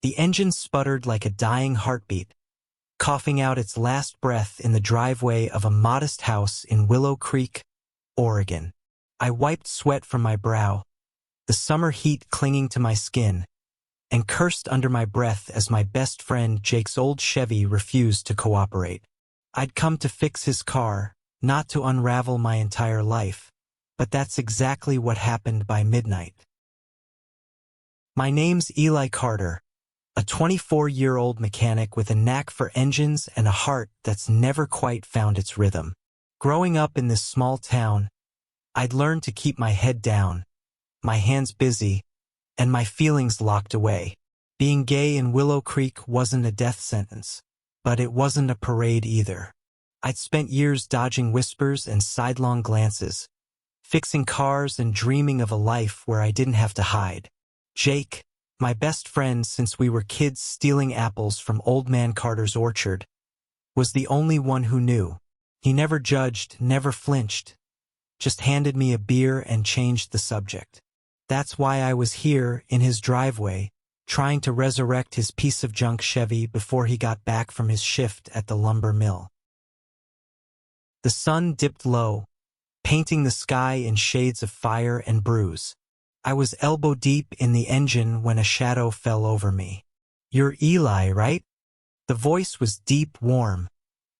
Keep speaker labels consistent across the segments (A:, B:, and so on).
A: The engine sputtered like a dying heartbeat, coughing out its last breath in the driveway of a modest house in Willow Creek, Oregon. I wiped sweat from my brow, the summer heat clinging to my skin, and cursed under my breath as my best friend Jake's old Chevy refused to cooperate. I'd come to fix his car, not to unravel my entire life, but that's exactly what happened by midnight. My name's Eli Carter, a 24-year-old mechanic with a knack for engines and a heart that's never quite found its rhythm. Growing up in this small town, I'd learned to keep my head down, my hands busy, and my feelings locked away. Being gay in Willow Creek wasn't a death sentence, but it wasn't a parade either. I'd spent years dodging whispers and sidelong glances, fixing cars and dreaming of a life where I didn't have to hide. Jake, my best friend since we were kids stealing apples from Old Man Carter's orchard, was the only one who knew. He never judged, never flinched, just handed me a beer and changed the subject. That's why I was here in his driveway, trying to resurrect his piece of junk Chevy before he got back from his shift at the lumber mill. The sun dipped low, painting the sky in shades of fire and bruise. I was elbow-deep in the engine when a shadow fell over me. "You're Eli, right?" The voice was deep, warm,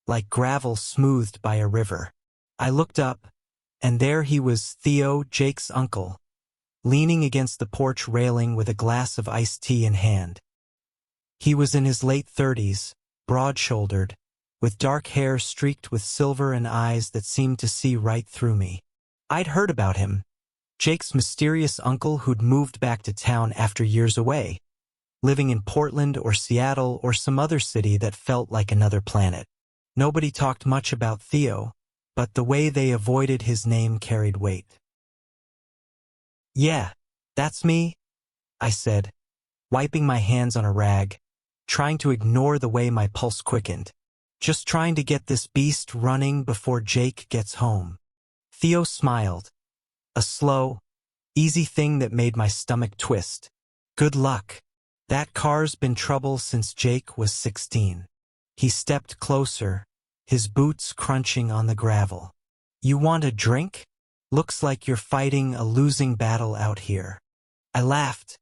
A: like gravel smoothed by a river. I looked up, and there he was, Theo, Jake's uncle, leaning against the porch railing with a glass of iced tea in hand. He was in his late 30s, broad-shouldered, with dark hair streaked with silver and eyes that seemed to see right through me. I'd heard about him, Jake's mysterious uncle who'd moved back to town after years away, living in Portland or Seattle or some other city that felt like another planet. Nobody talked much about Theo, but the way they avoided his name carried weight. "Yeah, that's me," I said, wiping my hands on a rag, trying to ignore the way my pulse quickened. "Just trying to get this beast running before Jake gets home." Theo smiled, a slow, easy thing that made my stomach twist. "Good luck. That car's been trouble since Jake was 16. He stepped closer, his boots crunching on the gravel. "You want a drink? Looks like you're fighting a losing battle out here." I laughed,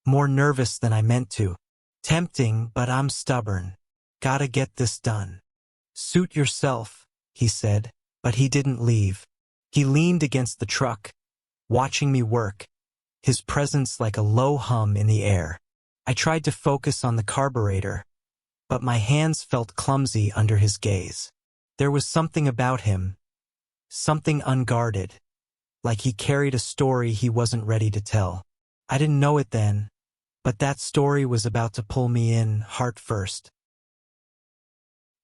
A: more nervous than I meant to. "Tempting, but I'm stubborn. Gotta get this done." "Suit yourself," he said, but he didn't leave. He leaned against the truck, watching me work, his presence like a low hum in the air. I tried to focus on the carburetor, but my hands felt clumsy under his gaze. There was something about him, something unguarded, like he carried a story he wasn't ready to tell. I didn't know it then, but that story was about to pull me in, heart first.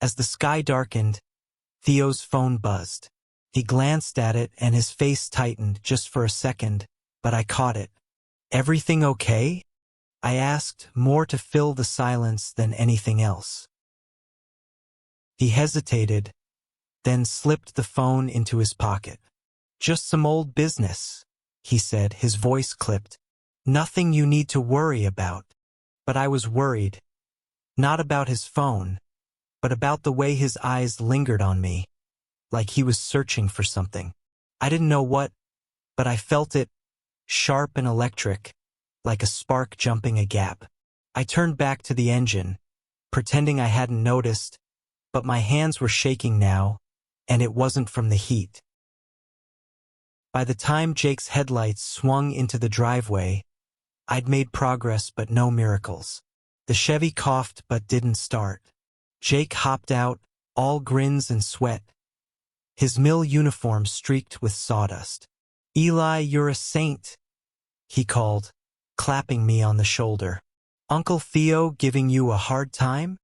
A: As the sky darkened, Theo's phone buzzed. He glanced at it and his face tightened just for a second, but I caught it. "Everything okay?" I asked, more to fill the silence than anything else. He hesitated, then slipped the phone into his pocket. "Just some old business," he said, his voice clipped. "Nothing you need to worry about." But I was worried, not about his phone, but about the way his eyes lingered on me, like he was searching for something. I didn't know what, but I felt it, sharp and electric, like a spark jumping a gap. I turned back to the engine, pretending I hadn't noticed, but my hands were shaking now, and it wasn't from the heat. By the time Jake's headlights swung into the driveway, I'd made progress but no miracles. The Chevy coughed but didn't start. Jake hopped out, all grins and sweat, his mill uniform streaked with sawdust. "Eli, you're a saint," he called, clapping me on the shoulder. "Uncle Theo giving you a hard time?"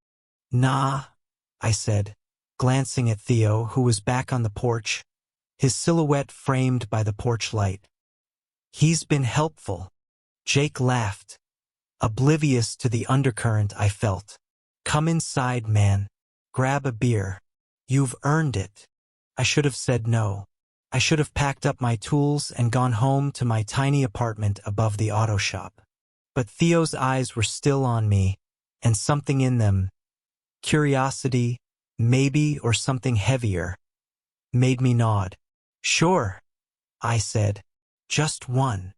A: "Nah," I said, glancing at Theo, who was back on the porch, his silhouette framed by the porch light. "He's been helpful." Jake laughed, oblivious to the undercurrent I felt. "Come inside, man. Grab a beer. You've earned it." I should have said no. I should have packed up my tools and gone home to my tiny apartment above the auto shop. But Theo's eyes were still on me, and something in them, curiosity, maybe, or something heavier, made me nod. Sure, I said. Just one.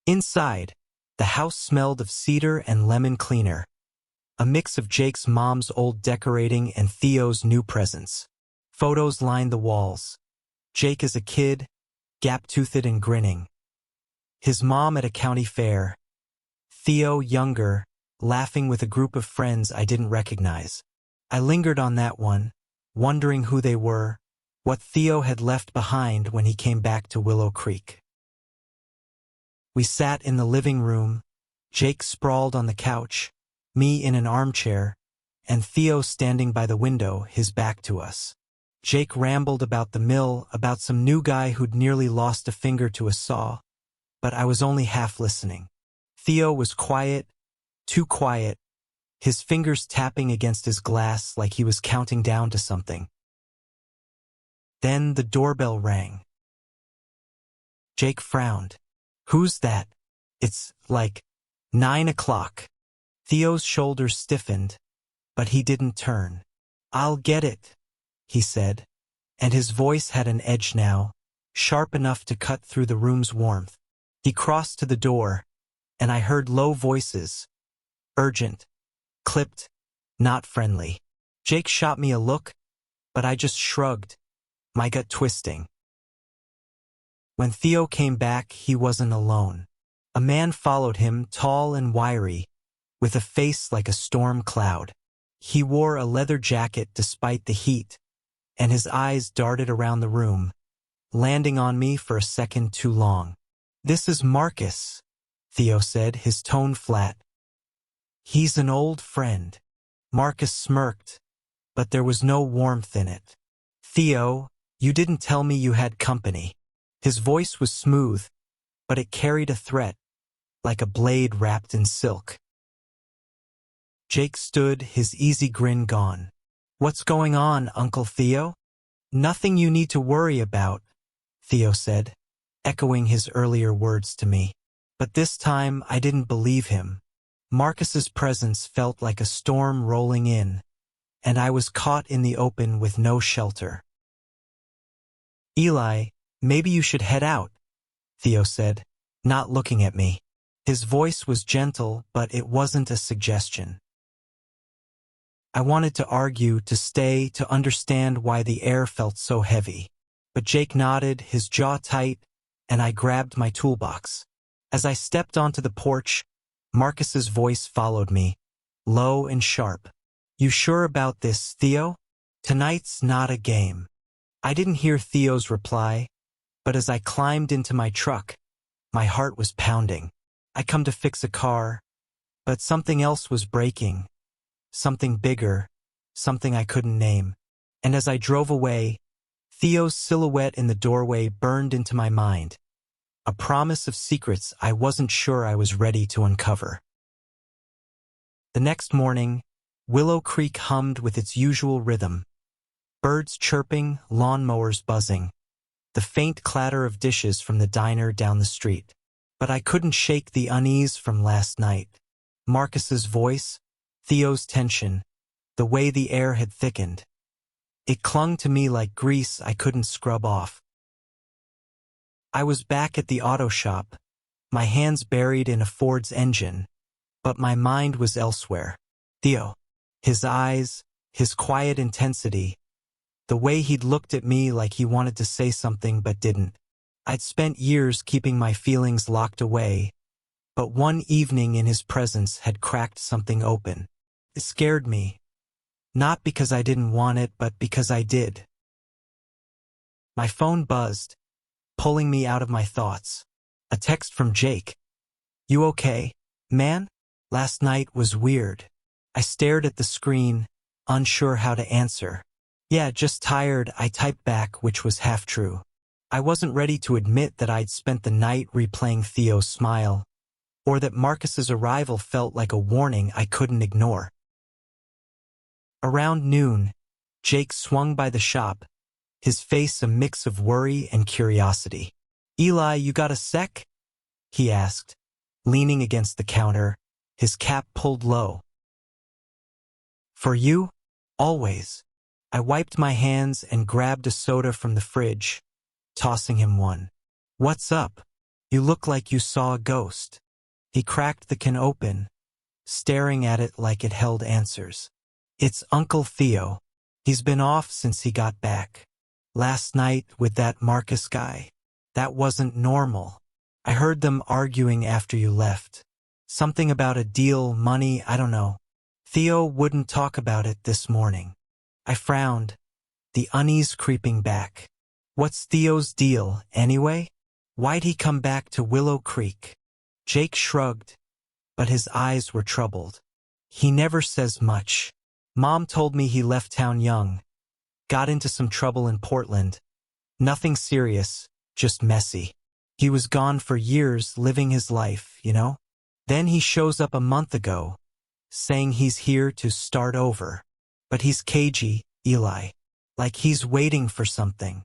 A: Inside, the house smelled of cedar and lemon cleaner, a mix of Jake's mom's old decorating and Theo's new presents. Photos lined the walls. Jake as a kid, gap-toothed and grinning. His mom at a county fair. Theo, younger, laughing with a group of friends I didn't recognize. I lingered on that one, wondering who they were, what Theo had left behind when he came back to Willow Creek. We sat in the living room, Jake sprawled on the couch, me in an armchair, and Theo standing by the window, his back to us. Jake rambled about the mill, about some new guy who'd nearly lost a finger to a saw, but I was only half listening. Theo was quiet, too quiet, his fingers tapping against his glass like he was counting down to something. Then the doorbell rang. Jake frowned. Who's that? It's like 9 o'clock. Theo's shoulders stiffened, but he didn't turn. I'll get it, he said, and his voice had an edge now, sharp enough to cut through the room's warmth. He crossed to the door, and I heard low voices, urgent, clipped, not friendly. Jake shot me a look, but I just shrugged, my gut twisting. When Theo came back, he wasn't alone. A man followed him, tall and wiry, with a face like a storm cloud. He wore a leather jacket despite the heat, and his eyes darted around the room, landing on me for a second too long. This is Marcus, Theo said, his tone flat. He's an old friend. Marcus smirked, but there was no warmth in it. Theo, you didn't tell me you had company. His voice was smooth, but it carried a threat, like a blade wrapped in silk. Jake stood, his easy grin gone. What's going on, Uncle Theo? Nothing you need to worry about, Theo said, echoing his earlier words to me. But this time I didn't believe him. Marcus's presence felt like a storm rolling in, and I was caught in the open with no shelter. Eli, maybe you should head out, Theo said, not looking at me. His voice was gentle, but it wasn't a suggestion. I wanted to argue, to stay, to understand why the air felt so heavy. But Jake nodded, his jaw tight, and I grabbed my toolbox. As I stepped onto the porch, Marcus's voice followed me, low and sharp. You sure about this, Theo? Tonight's not a game. I didn't hear Theo's reply, but as I climbed into my truck, my heart was pounding. I come to fix a car, but something else was breaking. Something bigger, something I couldn't name. And as I drove away, Theo's silhouette in the doorway burned into my mind. A promise of secrets I wasn't sure I was ready to uncover. The next morning, Willow Creek hummed with its usual rhythm. Birds chirping, lawnmowers buzzing. The faint clatter of dishes from the diner down the street. But I couldn't shake the unease from last night. Marcus's voice, Theo's tension, the way the air had thickened. It clung to me like grease I couldn't scrub off. I was back at the auto shop, my hands buried in a Ford's engine, but my mind was elsewhere. Theo, his eyes, his quiet intensity, the way he'd looked at me like he wanted to say something but didn't. I'd spent years keeping my feelings locked away, but one evening in his presence had cracked something open. It scared me, not because I didn't want it, but because I did. My phone buzzed, pulling me out of my thoughts. A text from Jake. You okay, man? Last night was weird. I stared at the screen, unsure how to answer. Yeah, just tired, I typed back, which was half true. I wasn't ready to admit that I'd spent the night replaying Theo's smile, or that Marcus's arrival felt like a warning I couldn't ignore. Around noon, Jake swung by the shop, his face a mix of worry and curiosity. Eli, you got a sec? He asked, leaning against the counter, his cap pulled low. For you? Always. I wiped my hands and grabbed a soda from the fridge, tossing him one. What's up? You look like you saw a ghost. He cracked the can open, staring at it like it held answers. It's Uncle Theo. He's been off since he got back. Last night with that Marcus guy. That wasn't normal. I heard them arguing after you left. Something about a deal, money, I don't know. Theo wouldn't talk about it this morning. I frowned, the unease creeping back. What's Theo's deal, anyway? Why'd he come back to Willow Creek? Jake shrugged, but his eyes were troubled. He never says much. Mom told me he left town young. Got into some trouble in Portland. Nothing serious, just messy. He was gone for years living his life, you know? Then he shows up a month ago, saying he's here to start over. But he's cagey, Eli. Like he's waiting for something.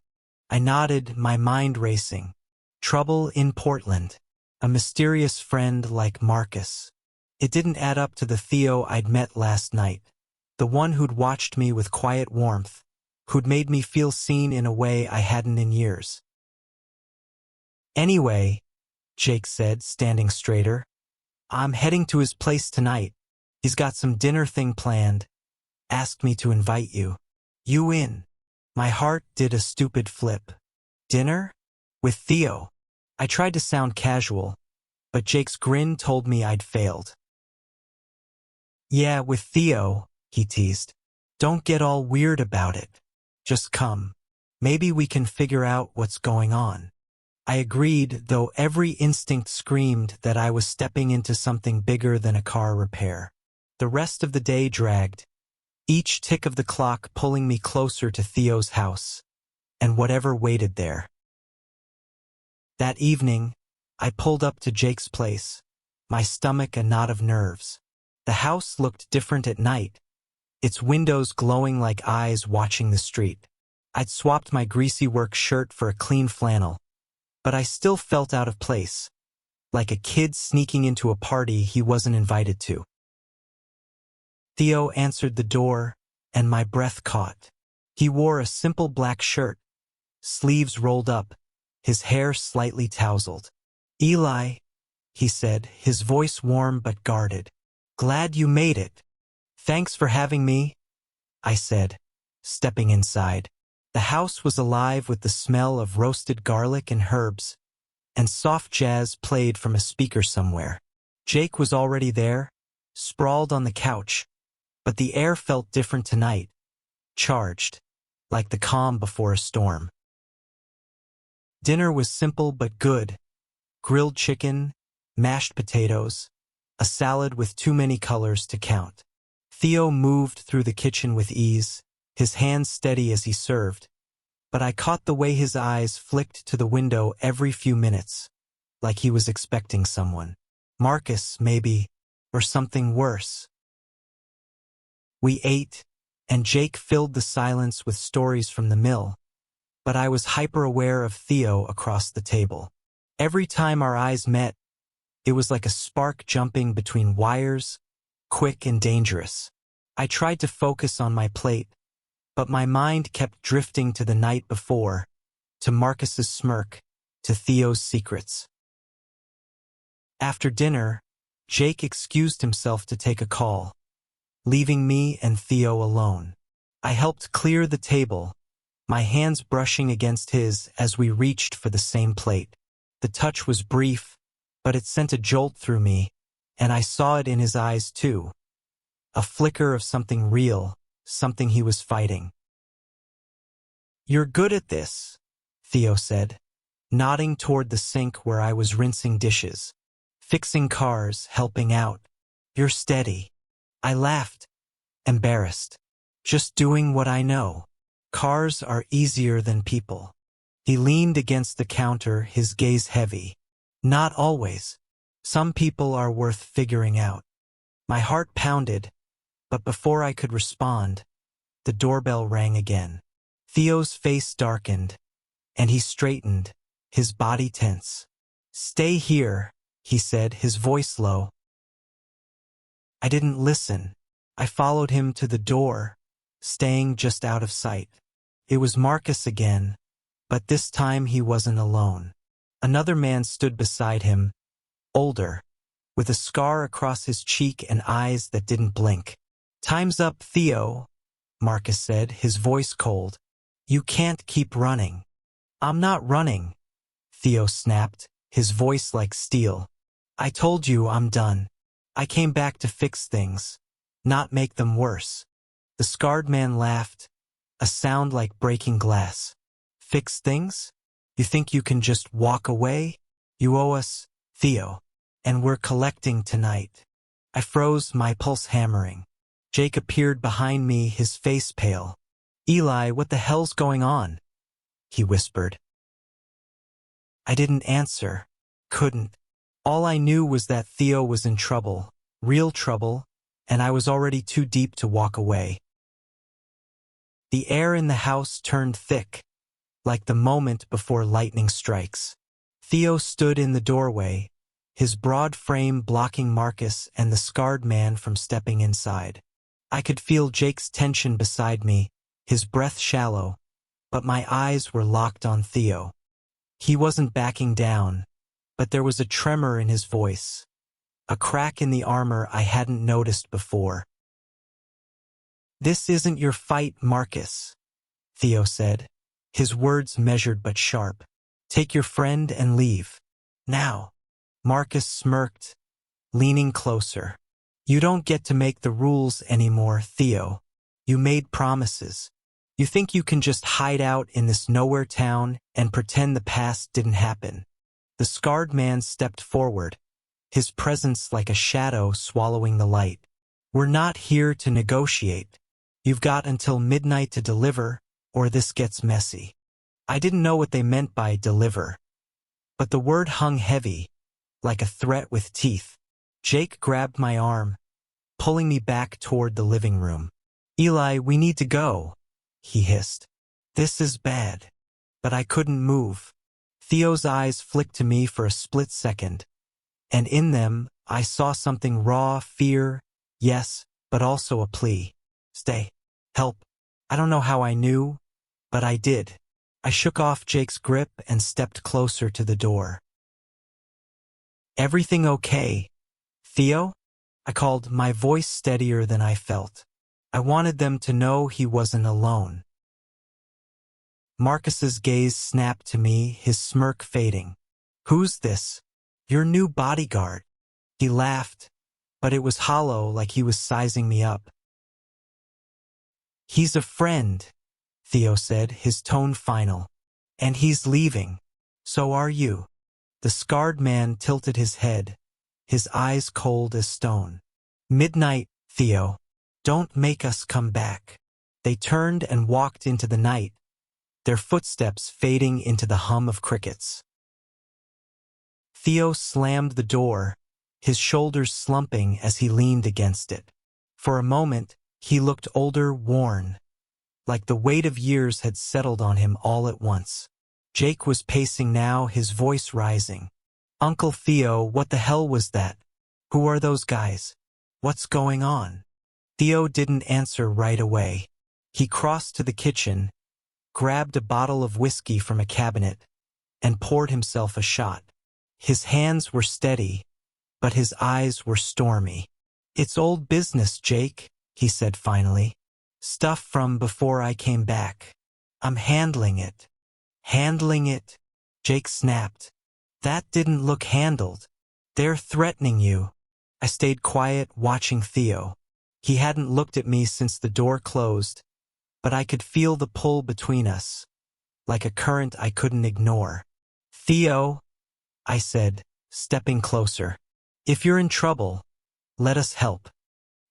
A: I nodded, my mind racing. Trouble in Portland. A mysterious friend like Marcus. It didn't add up to the Theo I'd met last night. The one who'd watched me with quiet warmth. Who'd made me feel seen in a way I hadn't in years. Anyway, Jake said, standing straighter. I'm heading to his place tonight. He's got some dinner thing planned. Asked me to invite you. You in. My heart did a stupid flip. Dinner? With Theo. I tried to sound casual, but Jake's grin told me I'd failed. Yeah, with Theo, he teased. Don't get all weird about it. Just come. Maybe we can figure out what's going on. I agreed, though every instinct screamed that I was stepping into something bigger than a car repair. The rest of the day dragged, each tick of the clock pulling me closer to Theo's house, and whatever waited there. That evening, I pulled up to Jake's place, my stomach a knot of nerves. The house looked different at night, its windows glowing like eyes watching the street. I'd swapped my greasy work shirt for a clean flannel, but I still felt out of place, like a kid sneaking into a party he wasn't invited to. Theo answered the door, and my breath caught. He wore a simple black shirt, sleeves rolled up, his hair slightly tousled. Eli, he said, his voice warm but guarded. Glad you made it. Thanks for having me, I said, stepping inside. The house was alive with the smell of roasted garlic and herbs, and soft jazz played from a speaker somewhere. Jake was already there, sprawled on the couch, but the air felt different tonight, charged, like the calm before a storm. Dinner was simple but good. Grilled chicken, mashed potatoes, a salad with too many colors to count. Theo moved through the kitchen with ease, his hands steady as he served, but I caught the way his eyes flicked to the window every few minutes, like he was expecting someone. Marcus, maybe, or something worse. We ate, and Jake filled the silence with stories from the mill, but I was hyper-aware of Theo across the table. Every time our eyes met, it was like a spark jumping between wires, quick and dangerous. I tried to focus on my plate, but my mind kept drifting to the night before, to Marcus's smirk, to Theo's secrets. After dinner, Jake excused himself to take a call, leaving me and Theo alone. I helped clear the table, my hands brushing against his as we reached for the same plate. The touch was brief, but it sent a jolt through me, and I saw it in his eyes too. A flicker of something real, something he was fighting. You're good at this, Theo said, nodding toward the sink where I was rinsing dishes. Fixing cars, helping out. You're steady. I laughed, embarrassed. Just doing what I know. Cars are easier than people. He leaned against the counter, his gaze heavy. Not always. Some people are worth figuring out. My heart pounded, but before I could respond, the doorbell rang again. Theo's face darkened, and he straightened, his body tense. Stay here, he said, his voice low. I didn't listen. I followed him to the door, staying just out of sight. It was Marcus again, but this time he wasn't alone. Another man stood beside him, older, with a scar across his cheek and eyes that didn't blink. "Time's up, Theo," Marcus said, his voice cold. "You can't keep running." "I'm not running," Theo snapped, his voice like steel. "I told you I'm done. I came back to fix things, not make them worse." The scarred man laughed, a sound like breaking glass. "Fix things? You think you can just walk away? You owe us, Theo, and we're collecting tonight." I froze, my pulse hammering. Jake appeared behind me, his face pale. "Eli, what the hell's going on?" he whispered. I didn't answer. Couldn't. All I knew was that Theo was in trouble, real trouble, and I was already too deep to walk away. The air in the house turned thick, like the moment before lightning strikes. Theo stood in the doorway, his broad frame blocking Marcus and the scarred man from stepping inside. I could feel Jake's tension beside me, his breath shallow, but my eyes were locked on Theo. He wasn't backing down, but there was a tremor in his voice, a crack in the armor I hadn't noticed before. "This isn't your fight, Marcus," Theo said, his words measured but sharp. "Take your friend and leave. Now." Marcus smirked, leaning closer. "You don't get to make the rules anymore, Theo. You made promises. You think you can just hide out in this nowhere town and pretend the past didn't happen." The scarred man stepped forward, his presence like a shadow swallowing the light. "We're not here to negotiate. You've got until midnight to deliver, or this gets messy." I didn't know what they meant by deliver, but the word hung heavy, like a threat with teeth. Jake grabbed my arm, pulling me back toward the living room. "Eli, we need to go," he hissed. "This is bad." But I couldn't move. Theo's eyes flicked to me for a split second, and in them I saw something raw, fear, yes, but also a plea. "Stay. Help." I don't know how I knew, but I did. I shook off Jake's grip and stepped closer to the door. "Everything okay, Theo?" I called, my voice steadier than I felt. I wanted them to know he wasn't alone. Marcus's gaze snapped to me, his smirk fading. "Who's this?" "Your new bodyguard." He laughed, but it was hollow, like he was sizing me up. "He's a friend," Theo said, his tone final. "And he's leaving. So are you." The scarred man tilted his head, his eyes cold as stone. "Midnight, Theo. Don't make us come back." They turned and walked into the night, their footsteps fading into the hum of crickets. Theo slammed the door, his shoulders slumping as he leaned against it. For a moment, he looked older, worn, like the weight of years had settled on him all at once. Jake was pacing now, his voice rising. "Uncle Theo, what the hell was that? Who are those guys? What's going on?" Theo didn't answer right away. He crossed to the kitchen, grabbed a bottle of whiskey from a cabinet, and poured himself a shot. His hands were steady, but his eyes were stormy. "It's old business, Jake," he said finally. "Stuff from before I came back. I'm handling it." "Handling it?" Jake snapped. "That didn't look handled. They're threatening you." I stayed quiet, watching Theo. He hadn't looked at me since the door closed, but I could feel the pull between us, like a current I couldn't ignore. "Theo," I said, stepping closer, "if you're in trouble, let us help."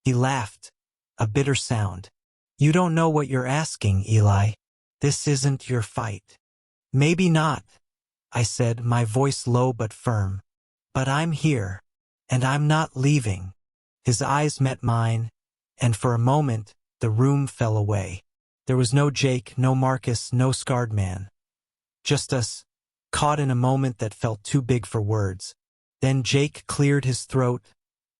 A: He laughed, a bitter sound. "You don't know what you're asking, Eli. This isn't your fight." "Maybe not," I said, my voice low but firm. "But I'm here, and I'm not leaving." His eyes met mine, and for a moment, the room fell away. There was no Jake, no Marcus, no scarred man. Just us, caught in a moment that felt too big for words. Then Jake cleared his throat,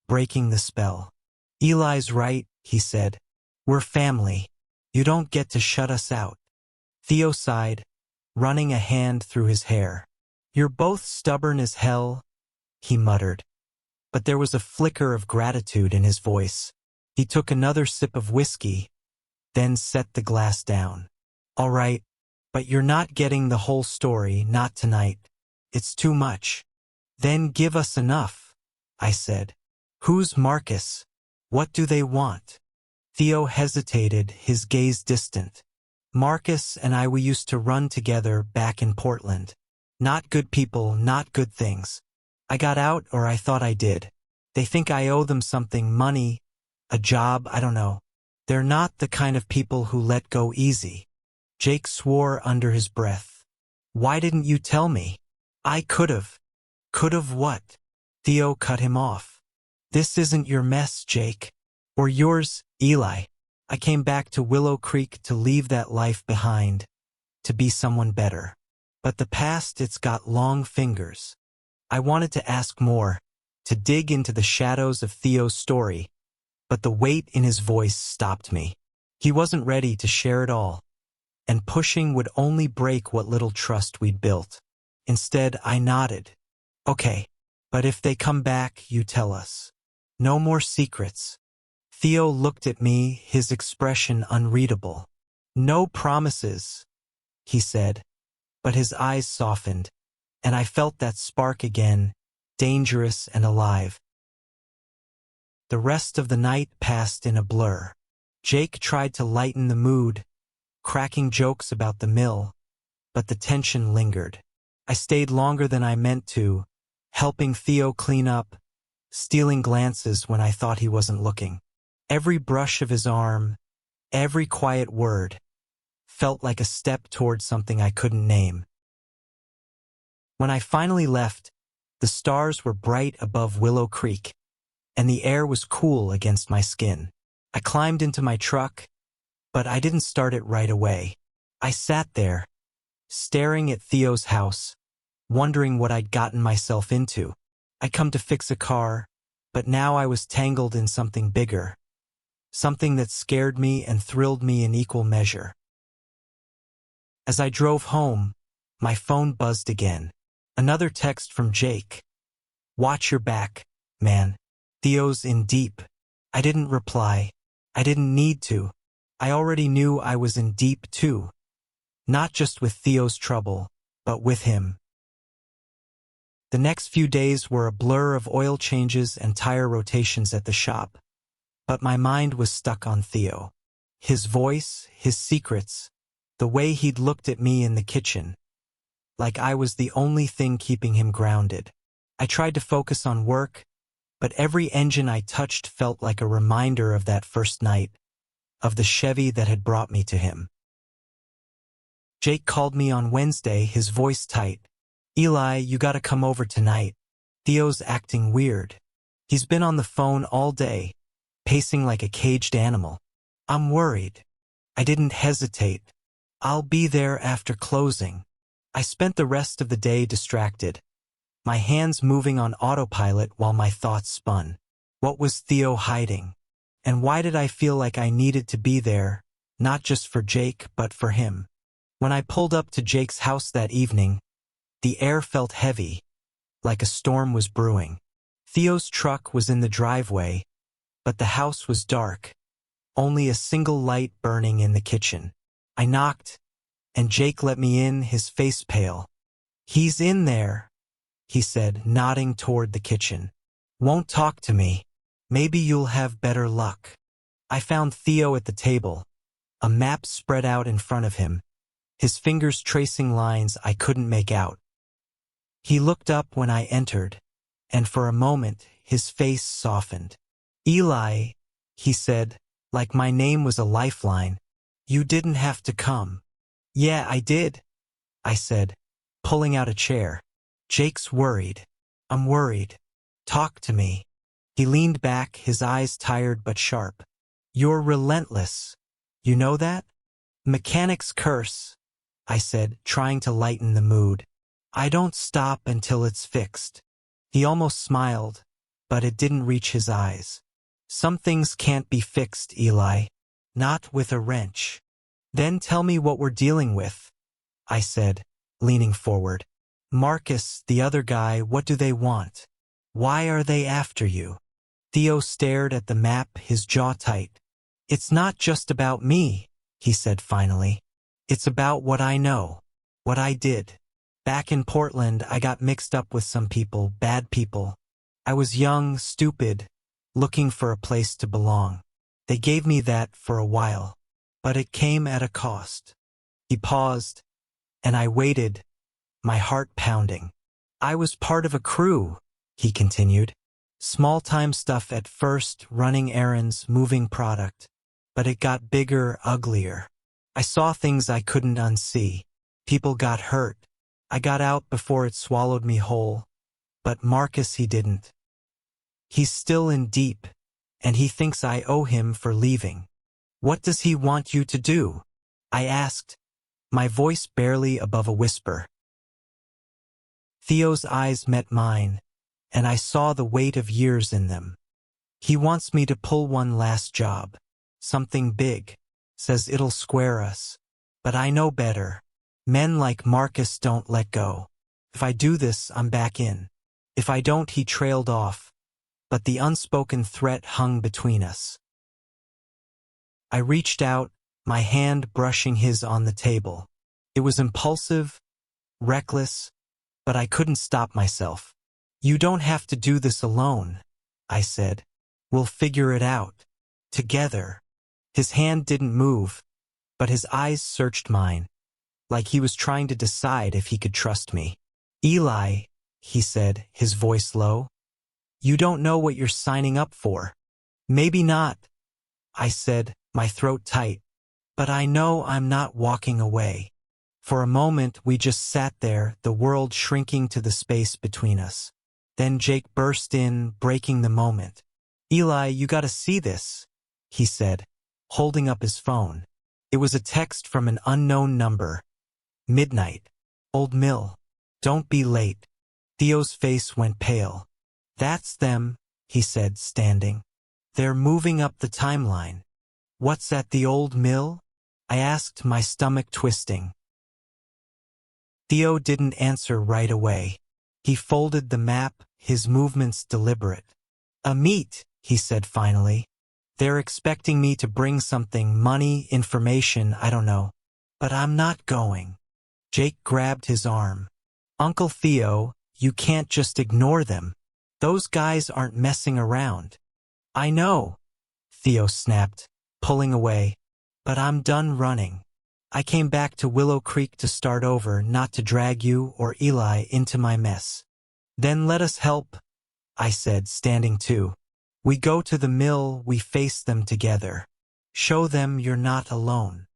A: breaking the spell. Eli's right, he said. We're family. You don't get to shut us out. Theo sighed, running a hand through his hair. You're both stubborn as hell, he muttered. But there was a flicker of gratitude in his voice. He took another sip of whiskey, then set the glass down. All right, but you're not getting the whole story, not tonight. It's too much. Then give us enough, I said. Who's Marcus? What do they want? Theo hesitated, his gaze distant. Marcus and we used to run together back in Portland. Not good people, not good things. I got out, or I thought I did. They think I owe them something, money, a job, I don't know. They're not the kind of people who let go easy. Jake swore under his breath. Why didn't you tell me? I could've. Could've what? Theo cut him off. This isn't your mess, Jake. Or yours, Eli. I came back to Willow Creek to leave that life behind, to be someone better. But the past, it's got long fingers. I wanted to ask more, to dig into the shadows of Theo's story, but the weight in his voice stopped me. He wasn't ready to share it all, and pushing would only break what little trust we'd built. Instead, I nodded. Okay, but if they come back, you tell us. No more secrets. Theo looked at me, his expression unreadable. No promises, he said, but his eyes softened, and I felt that spark again, dangerous and alive. The rest of the night passed in a blur. Jake tried to lighten the mood, cracking jokes about the mill, but the tension lingered. I stayed longer than I meant to, helping Theo clean up, stealing glances when I thought he wasn't looking. Every brush of his arm, every quiet word, felt like a step toward something I couldn't name. When I finally left, the stars were bright above Willow Creek, and the air was cool against my skin. I climbed into my truck, but I didn't start it right away. I sat there, staring at Theo's house, wondering what I'd gotten myself into. I'd come to fix a car, but now I was tangled in something bigger, something that scared me and thrilled me in equal measure. As I drove home, my phone buzzed again. Another text from Jake. Watch your back, man. Theo's in deep. I didn't reply. I didn't need to. I already knew I was in deep too. Not just with Theo's trouble, but with him. The next few days were a blur of oil changes and tire rotations at the shop, but my mind was stuck on Theo. His voice, his secrets, the way he'd looked at me in the kitchen, like I was the only thing keeping him grounded. I tried to focus on work, but every engine I touched felt like a reminder of that first night, of the Chevy that had brought me to him. Jake called me on Wednesday, his voice tight. Eli, you gotta come over tonight. Theo's acting weird. He's been on the phone all day, pacing like a caged animal. I'm worried. I didn't hesitate. I'll be there after closing. I spent the rest of the day distracted, my hands moving on autopilot while my thoughts spun. What was Theo hiding? And why did I feel like I needed to be there, not just for Jake, but for him? When I pulled up to Jake's house that evening, the air felt heavy, like a storm was brewing. Theo's truck was in the driveway, but the house was dark, only a single light burning in the kitchen. I knocked, and Jake let me in, his face pale. He's in there, he said, nodding toward the kitchen. Won't talk to me. Maybe you'll have better luck. I found Theo at the table, a map spread out in front of him, his fingers tracing lines I couldn't make out. He looked up when I entered, and for a moment his face softened. Eli, he said, like my name was a lifeline. You didn't have to come. Yeah, I did, I said, pulling out a chair. Jake's worried. I'm worried. Talk to me. He leaned back, his eyes tired but sharp. You're relentless. You know that? Mechanic's curse, I said, trying to lighten the mood. I don't stop until it's fixed. He almost smiled, but it didn't reach his eyes. Some things can't be fixed, Eli. Not with a wrench. Then tell me what we're dealing with, I said, leaning forward. Marcus, the other guy, what do they want? Why are they after you? Theo stared at the map, his jaw tight. It's not just about me, he said finally. It's about what I know, what I did. Back in Portland, I got mixed up with some people, bad people. I was young, stupid, looking for a place to belong. They gave me that for a while, but it came at a cost. He paused, and I waited, my heart pounding. I was part of a crew, he continued. Small-time stuff at first, running errands, moving product. But it got bigger, uglier. I saw things I couldn't unsee. People got hurt. I got out before it swallowed me whole. But Marcus, he didn't. He's still in deep, and he thinks I owe him for leaving. What does he want you to do? I asked, my voice barely above a whisper. Theo's eyes met mine, and I saw the weight of years in them. He wants me to pull one last job, something big, says it'll square us. But I know better. Men like Marcus don't let go. If I do this, I'm back in. If I don't, he trailed off. But the unspoken threat hung between us. I reached out, my hand brushing his on the table. It was impulsive, reckless, but I couldn't stop myself. You don't have to do this alone, I said. We'll figure it out. Together. His hand didn't move, but his eyes searched mine, like he was trying to decide if he could trust me. Eli, he said, his voice low. You don't know what you're signing up for. Maybe not, I said, my throat tight. But I know I'm not walking away. For a moment we just sat there, the world shrinking to the space between us. Then Jake burst in, breaking the moment. Eli, you gotta see this, he said, holding up his phone. It was a text from an unknown number. Midnight. Old Mill. Don't be late. Theo's face went pale. That's them, he said, standing. They're moving up the timeline. What's at the Old Mill? I asked, my stomach twisting. Theo didn't answer right away. He folded the map, his movements deliberate. A meet, he said finally. They're expecting me to bring something, money, information, I don't know. But I'm not going. Jake grabbed his arm. Uncle Theo, you can't just ignore them. Those guys aren't messing around. I know, Theo snapped, pulling away. But I'm done running. I came back to Willow Creek to start over, not to drag you or Eli into my mess. Then let us help, I said, standing too. We go to the mill, we face them together. Show them you're not alone.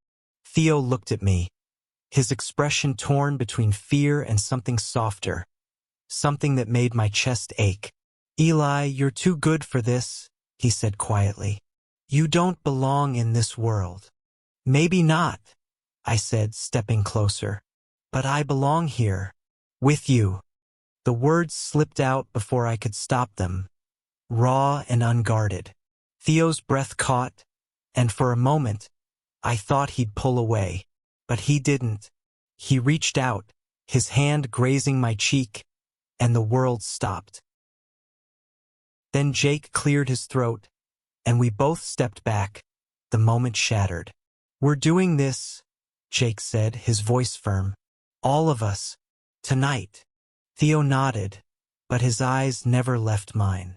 A: Theo looked at me, his expression torn between fear and something softer, something that made my chest ache. Eli, you're too good for this, he said quietly. You don't belong in this world. Maybe not, I said, stepping closer. But I belong here, with you. The words slipped out before I could stop them, raw and unguarded. Theo's breath caught, and for a moment, I thought he'd pull away. But he didn't. He reached out, his hand grazing my cheek, and the world stopped. Then Jake cleared his throat, and we both stepped back. The moment shattered. We're doing this, Jake said, his voice firm. All of us. Tonight. Theo nodded, but his eyes never left mine.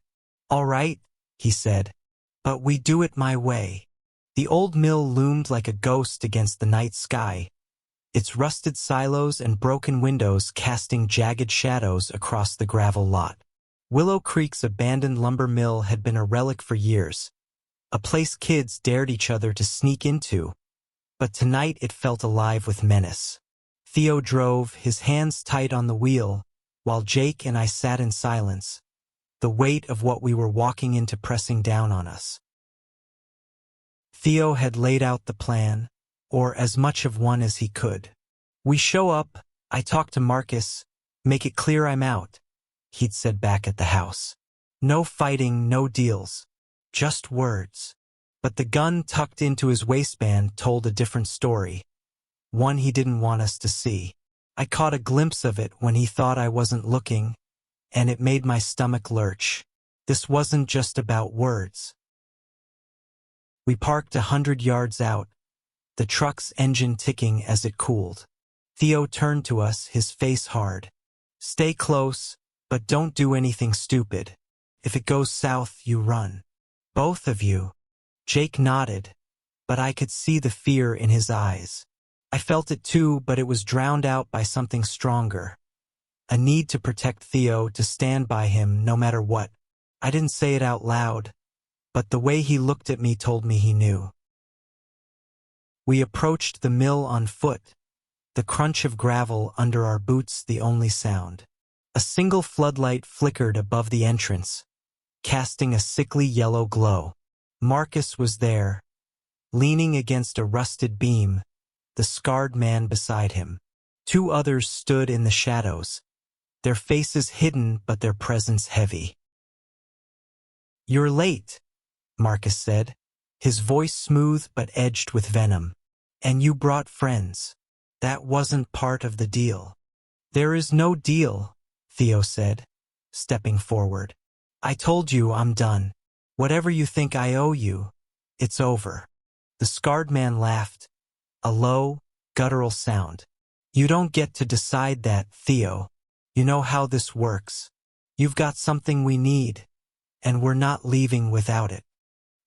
A: All right, he said. But we do it my way. The old mill loomed like a ghost against the night sky, its rusted silos and broken windows casting jagged shadows across the gravel lot. Willow Creek's abandoned lumber mill had been a relic for years, a place kids dared each other to sneak into. But tonight it felt alive with menace. Theo drove, his hands tight on the wheel, while Jake and I sat in silence, the weight of what we were walking into pressing down on us. Theo had laid out the plan, or as much of one as he could. We show up, I talk to Marcus, make it clear I'm out, he'd said back at the house. No fighting, no deals. Just words. But the gun tucked into his waistband told a different story, one he didn't want us to see. I caught a glimpse of it when he thought I wasn't looking, and it made my stomach lurch. This wasn't just about words. We parked 100 yards out, the truck's engine ticking as it cooled. Theo turned to us, his face hard. Stay close, but don't do anything stupid. If it goes south, you run. Both of you. Jake nodded, but I could see the fear in his eyes. I felt it too, but it was drowned out by something stronger. A need to protect Theo, to stand by him no matter what. I didn't say it out loud, but the way he looked at me told me he knew. We approached the mill on foot, the crunch of gravel under our boots the only sound. A single floodlight flickered above the entrance, casting a sickly yellow glow. Marcus was there, leaning against a rusted beam, the scarred man beside him. 2 others stood in the shadows, their faces hidden but their presence heavy. "You're late," Marcus said, his voice smooth but edged with venom. "And you brought friends. That wasn't part of the deal." "There is no deal," Theo said, stepping forward. "I told you I'm done. Whatever you think I owe you, it's over." The scarred man laughed, a low, guttural sound. "You don't get to decide that, Theo. You know how this works. You've got something we need, and we're not leaving without it."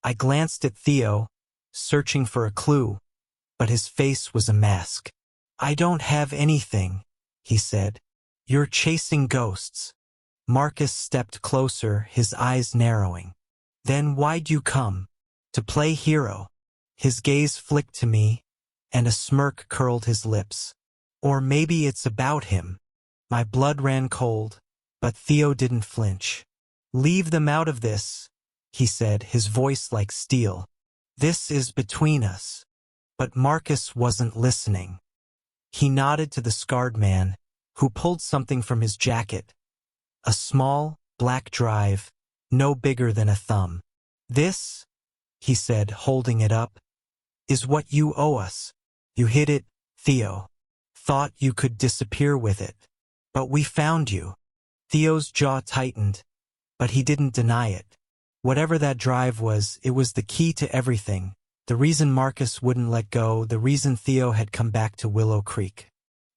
A: I glanced at Theo, searching for a clue, but his face was a mask. "I don't have anything," he said. "You're chasing ghosts." Marcus stepped closer, his eyes narrowing. "Then why'd you come? To play hero?" His gaze flicked to me, and a smirk curled his lips. "Or maybe it's about him." My blood ran cold, but Theo didn't flinch. "Leave them out of this," he said, his voice like steel. "This is between us." But Marcus wasn't listening. He nodded to the scarred man, who pulled something from his jacket. A small, black drive, no bigger than a thumb. "This," he said, holding it up, "is what you owe us. You hid it, Theo. Thought you could disappear with it. But we found you." Theo's jaw tightened, but he didn't deny it. Whatever that drive was, it was the key to everything. The reason Marcus wouldn't let go, the reason Theo had come back to Willow Creek.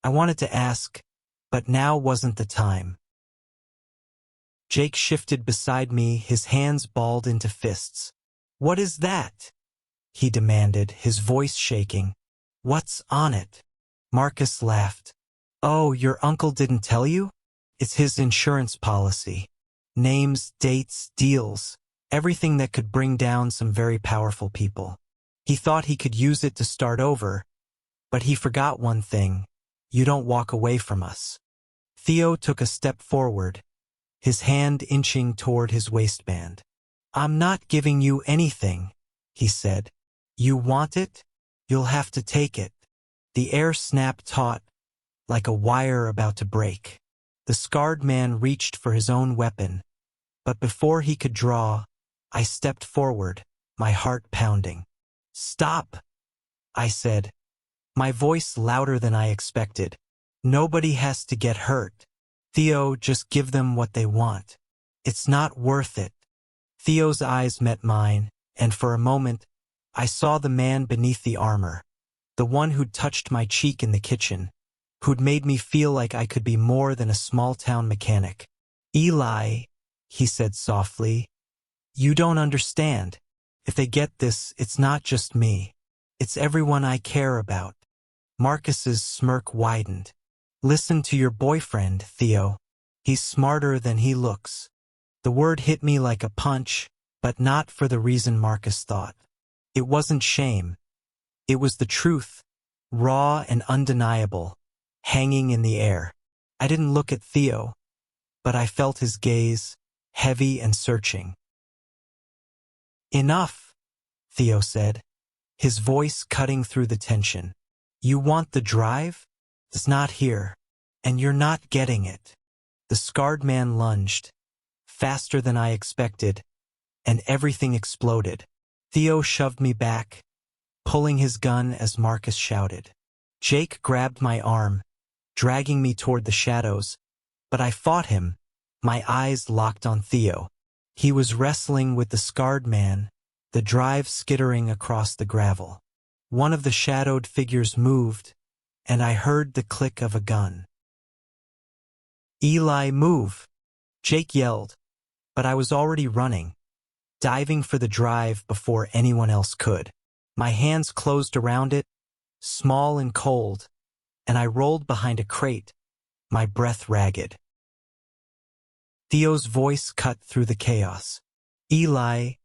A: I wanted to ask, but now wasn't the time. Jake shifted beside me, his hands balled into fists. "What is that?" he demanded, his voice shaking. "What's on it?" Marcus laughed. "Oh, your uncle didn't tell you? It's his insurance policy. Names, dates, deals, everything that could bring down some very powerful people. He thought he could use it to start over, but he forgot one thing. You don't walk away from us." Theo took a step forward, his hand inching toward his waistband. "I'm not giving you anything," he said. "You want it? You'll have to take it." The air snapped taut, like a wire about to break. The scarred man reached for his own weapon, but before he could draw, I stepped forward, my heart pounding. "Stop," I said, my voice louder than I expected. "Nobody has to get hurt. Theo, just give them what they want. It's not worth it." Theo's eyes met mine, and for a moment, I saw the man beneath the armor, the one who'd touched my cheek in the kitchen, who'd made me feel like I could be more than a small-town mechanic. "Eli," he said softly, "you don't understand. If they get this, it's not just me. It's everyone I care about." Marcus's smirk widened. "Listen to your boyfriend, Theo. He's smarter than he looks." The word hit me like a punch, but not for the reason Marcus thought. It wasn't shame. It was the truth, raw and undeniable, hanging in the air. I didn't look at Theo, but I felt his gaze, heavy and searching. "Enough," Theo said, his voice cutting through the tension. "You want the drive? It's not here, and you're not getting it." The scarred man lunged, faster than I expected, and everything exploded. Theo shoved me back, pulling his gun as Marcus shouted. Jake grabbed my arm, dragging me toward the shadows, but I fought him, my eyes locked on Theo. He was wrestling with the scarred man, the drive skittering across the gravel. One of the shadowed figures moved, and I heard the click of a gun. "Eli, move!" Jake yelled, but I was already running, diving for the drive before anyone else could. My hands closed around it, small and cold, and I rolled behind a crate, my breath ragged. Theo's voice cut through the chaos. "Eli,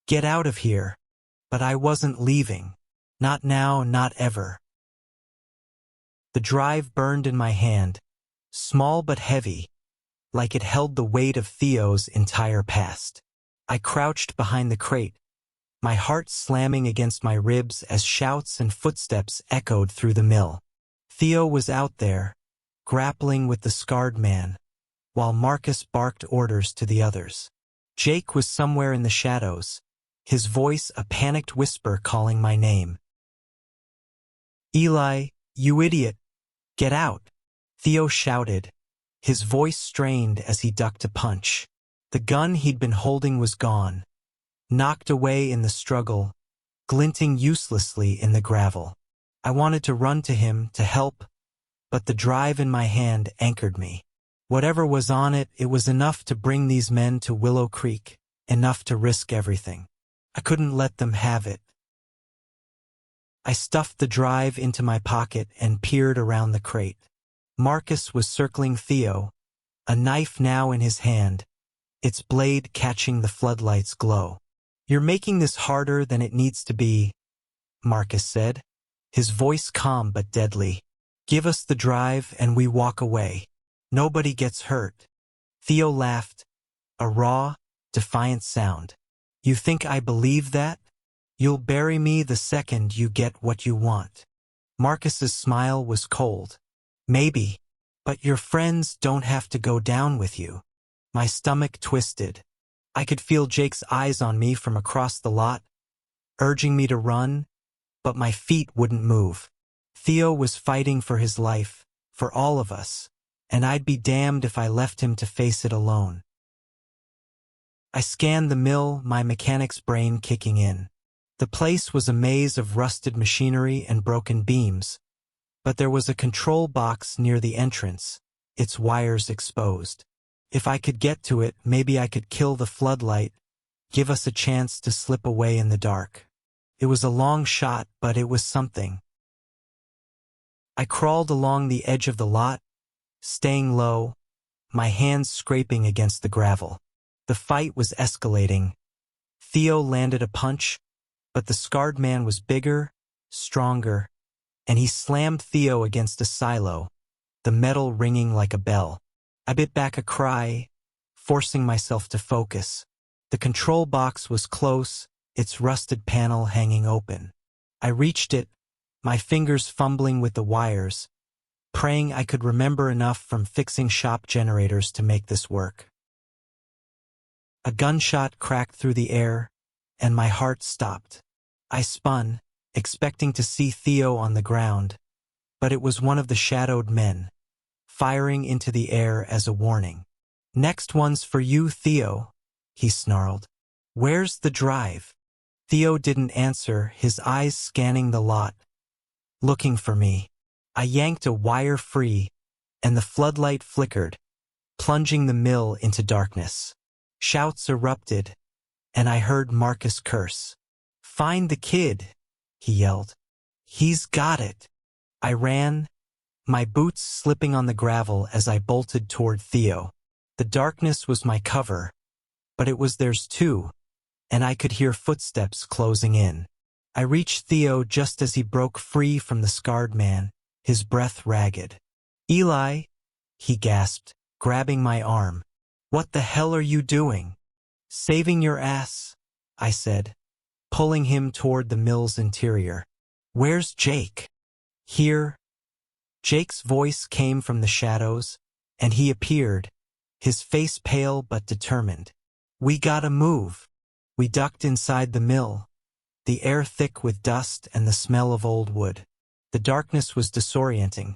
A: get out of here." But I wasn't leaving. Not now, not ever. The drive burned in my hand, small but heavy, like it held the weight of Theo's entire past. I crouched behind the crate, my heart slamming against my ribs as shouts and footsteps echoed through the mill. Theo was out there, grappling with the scarred man, while Marcus barked orders to the others. Jake was somewhere in the shadows, his voice a panicked whisper calling my name. "Eli, you idiot! Get out!" Theo shouted, his voice strained as he ducked a punch. The gun he'd been holding was gone, knocked away in the struggle, glinting uselessly in the gravel. I wanted to run to him to help, but the drive in my hand anchored me. Whatever was on it, it was enough to bring these men to Willow Creek, enough to risk everything. I couldn't let them have it. I stuffed the drive into my pocket and peered around the crate. Marcus was circling Theo, a knife now in his hand, its blade catching the floodlight's glow. "You're making this harder than it needs to be," Marcus said, his voice calm but deadly. "Give us the drive and we walk away. Nobody gets hurt." Theo laughed, a raw, defiant sound. "You think I believe that? You'll bury me the second you get what you want." Marcus's smile was cold. "Maybe, but your friends don't have to go down with you." My stomach twisted. I could feel Jake's eyes on me from across the lot, urging me to run, but my feet wouldn't move. Theo was fighting for his life, for all of us, and I'd be damned if I left him to face it alone. I scanned the mill, my mechanic's brain kicking in. The place was a maze of rusted machinery and broken beams, but there was a control box near the entrance, its wires exposed. If I could get to it, maybe I could kill the floodlight, give us a chance to slip away in the dark. It was a long shot, but it was something. I crawled along the edge of the lot, staying low, my hands scraping against the gravel. The fight was escalating. Theo landed a punch, but the scarred man was bigger, stronger, and he slammed Theo against a silo, the metal ringing like a bell. I bit back a cry, forcing myself to focus. The control box was close, its rusted panel hanging open. I reached it, my fingers fumbling with the wires, praying I could remember enough from fixing shop generators to make this work. A gunshot cracked through the air, and my heart stopped. I spun, expecting to see Theo on the ground, but it was one of the shadowed men, firing into the air as a warning. "Next one's for you, Theo," he snarled. "Where's the drive?" Theo didn't answer, his eyes scanning the lot, looking for me. I yanked a wire free, and the floodlight flickered, plunging the mill into darkness. Shouts erupted, and I heard Marcus curse. "Find the kid," he yelled. "He's got it." I ran, my boots slipping on the gravel as I bolted toward Theo. The darkness was my cover, but it was theirs too, and I could hear footsteps closing in. I reached Theo just as he broke free from the scarred man, his breath ragged. "Eli," he gasped, grabbing my arm. "What the hell are you doing?" "Saving your ass," I said, pulling him toward the mill's interior. "Where's Jake?" "Here." Jake's voice came from the shadows, and he appeared, his face pale but determined. "We gotta move." We ducked inside the mill, the air thick with dust and the smell of old wood. The darkness was disorienting,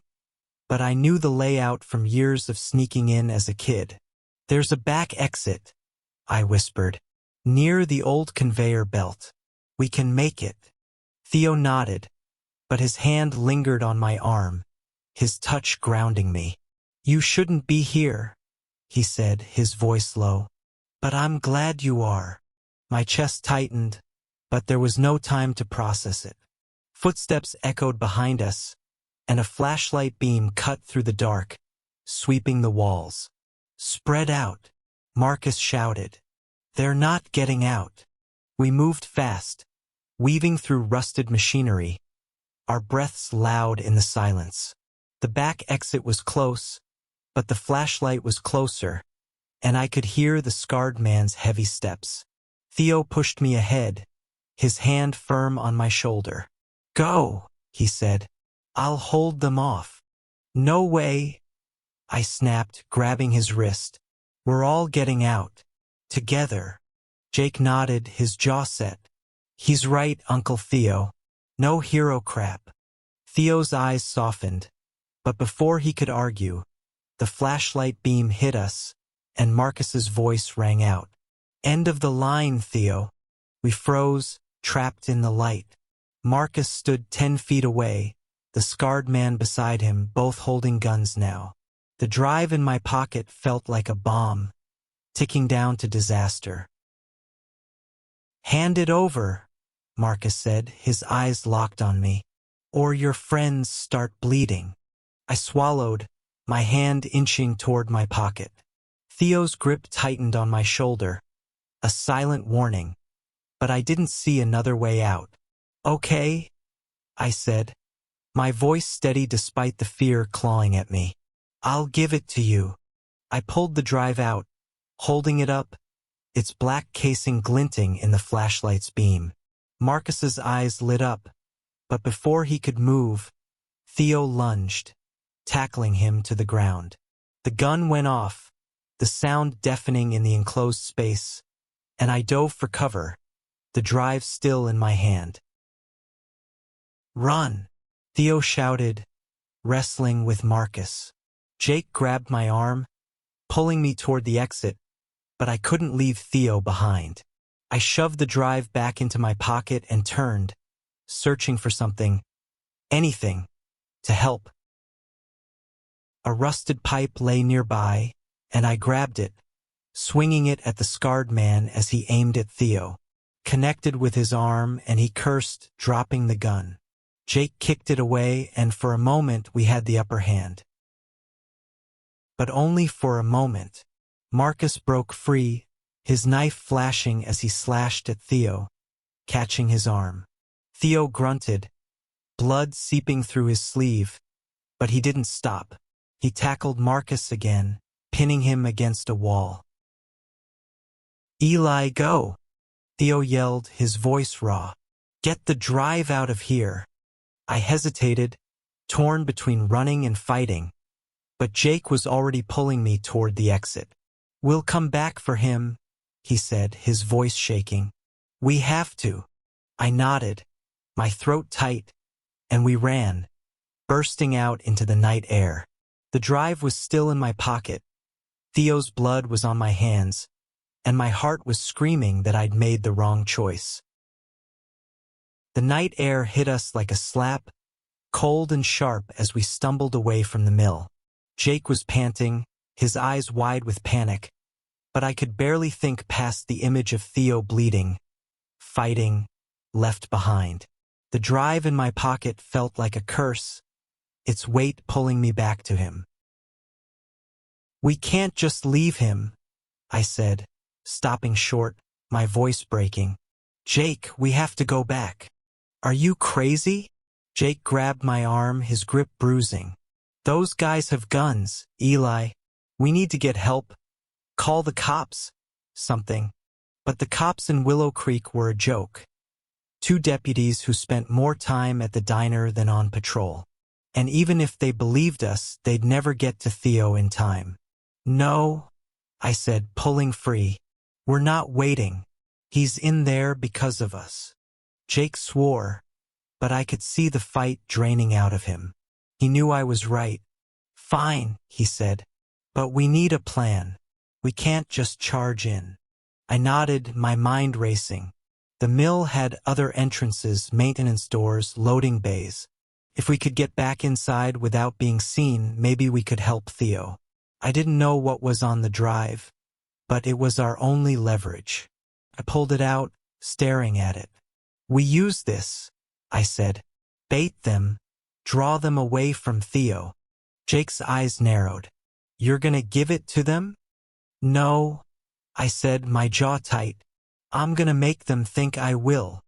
A: but I knew the layout from years of sneaking in as a kid. "There's a back exit," I whispered, "near the old conveyor belt. We can make it." Theo nodded, but his hand lingered on my arm, his touch grounding me. "You shouldn't be here," he said, his voice low. "But I'm glad you are." My chest tightened, but there was no time to process it. Footsteps echoed behind us, and a flashlight beam cut through the dark, sweeping the walls. "Spread out," Marcus shouted. "They're not getting out." We moved fast, weaving through rusted machinery, our breaths loud in the silence. The back exit was close, but the flashlight was closer, and I could hear the scarred man's heavy steps. Theo pushed me ahead, his hand firm on my shoulder. "Go," he said. "I'll hold them off." "No way," I snapped, grabbing his wrist. "We're all getting out. Together." Jake nodded, his jaw set. "He's right, Uncle Theo. No hero crap." Theo's eyes softened, but before he could argue, the flashlight beam hit us, and Marcus's voice rang out. "End of the line, Theo." We froze, trapped in the light. Marcus stood 10 feet away, the scarred man beside him, both holding guns now. The drive in my pocket felt like a bomb, ticking down to disaster. "Hand it over," Marcus said, his eyes locked on me, "or your friends start bleeding." I swallowed, my hand inching toward my pocket. Theo's grip tightened on my shoulder, a silent warning, but I didn't see another way out. "Okay," I said, my voice steady despite the fear clawing at me. "I'll give it to you." I pulled the drive out, holding it up, its black casing glinting in the flashlight's beam. Marcus's eyes lit up, but before he could move, Theo lunged, tackling him to the ground. The gun went off, the sound deafening in the enclosed space, and I dove for cover, the drive still in my hand. "Run!" Theo shouted, wrestling with Marcus. Jake grabbed my arm, pulling me toward the exit, but I couldn't leave Theo behind. I shoved the drive back into my pocket and turned, searching for something, anything, to help. A rusted pipe lay nearby, and I grabbed it, swinging it at the scarred man as he aimed at Theo. Connected with his arm, and he cursed, dropping the gun. Jake kicked it away, and for a moment we had the upper hand. But only for a moment. Marcus broke free, his knife flashing as he slashed at Theo, catching his arm. Theo grunted, blood seeping through his sleeve, but he didn't stop. He tackled Marcus again, pinning him against a wall. "Eli, go!" Theo yelled, his voice raw. "Get the drive out of here." I hesitated, torn between running and fighting, but Jake was already pulling me toward the exit. "We'll come back for him," he said, his voice shaking. "We have to." I nodded, my throat tight, and we ran, bursting out into the night air. The drive was still in my pocket, Theo's blood was on my hands, and my heart was screaming that I'd made the wrong choice. The night air hit us like a slap, cold and sharp as we stumbled away from the mill. Jake was panting, his eyes wide with panic, but I could barely think past the image of Theo bleeding, fighting, left behind. The drive in my pocket felt like a curse, its weight pulling me back to him. "We can't just leave him," I said, stopping short, my voice breaking. "Jake, we have to go back." "Are you crazy?" Jake grabbed my arm, his grip bruising. "Those guys have guns, Eli. We need to get help. Call the cops. Something." But the cops in Willow Creek were a joke. 2 deputies who spent more time at the diner than on patrol. And even if they believed us, they'd never get to Theo in time. "No," I said, pulling free. "We're not waiting." He's in there because of us. Jake swore, but I could see the fight draining out of him. He knew I was right. Fine, he said, but we need a plan. We can't just charge in. I nodded, my mind racing. The mill had other entrances, maintenance doors, loading bays. If we could get back inside without being seen, maybe we could help Theo. I didn't know what was on the drive, but it was our only leverage. I pulled it out, staring at it. We use this, I said. Bait them, draw them away from Theo. Jake's eyes narrowed. You're gonna give it to them? No, I said, my jaw tight. I'm gonna make them think I will.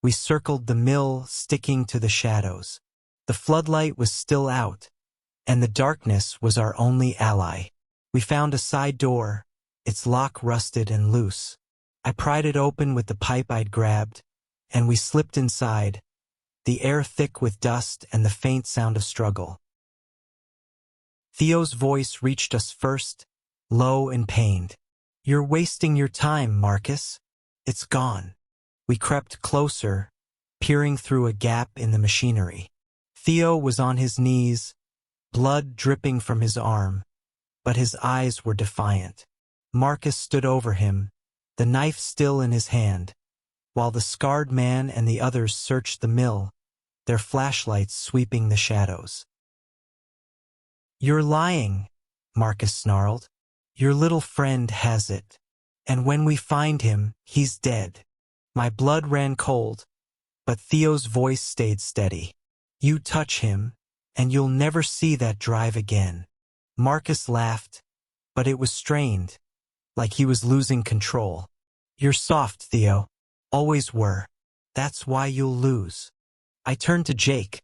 A: We circled the mill, sticking to the shadows. The floodlight was still out, and the darkness was our only ally. We found a side door, its lock rusted and loose. I pried it open with the pipe I'd grabbed, and we slipped inside, the air thick with dust and the faint sound of struggle. Theo's voice reached us first, low and pained. You're wasting your time, Marcus. It's gone. We crept closer, peering through a gap in the machinery. Theo was on his knees, blood dripping from his arm, but his eyes were defiant. Marcus stood over him, the knife still in his hand, while the scarred man and the others searched the mill, their flashlights sweeping the shadows. You're lying, Marcus snarled. Your little friend has it, and when we find him, he's dead. My blood ran cold, but Theo's voice stayed steady. You touch him, and you'll never see that drive again. Marcus laughed, but it was strained, like he was losing control. You're soft, Theo. Always were. That's why you'll lose. I turned to Jake,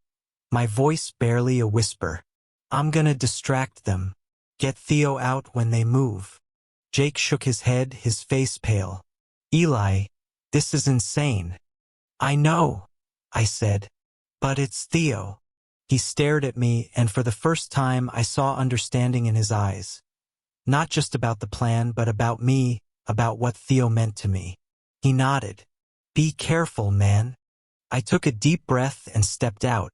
A: my voice barely a whisper. I'm gonna distract them. Get Theo out when they move. Jake shook his head, his face pale. Eli, this is insane. I know, I said, but it's Theo. He stared at me, and for the first time I saw understanding in his eyes. Not just about the plan, but about me, about what Theo meant to me. He nodded. Be careful, man. I took a deep breath and stepped out,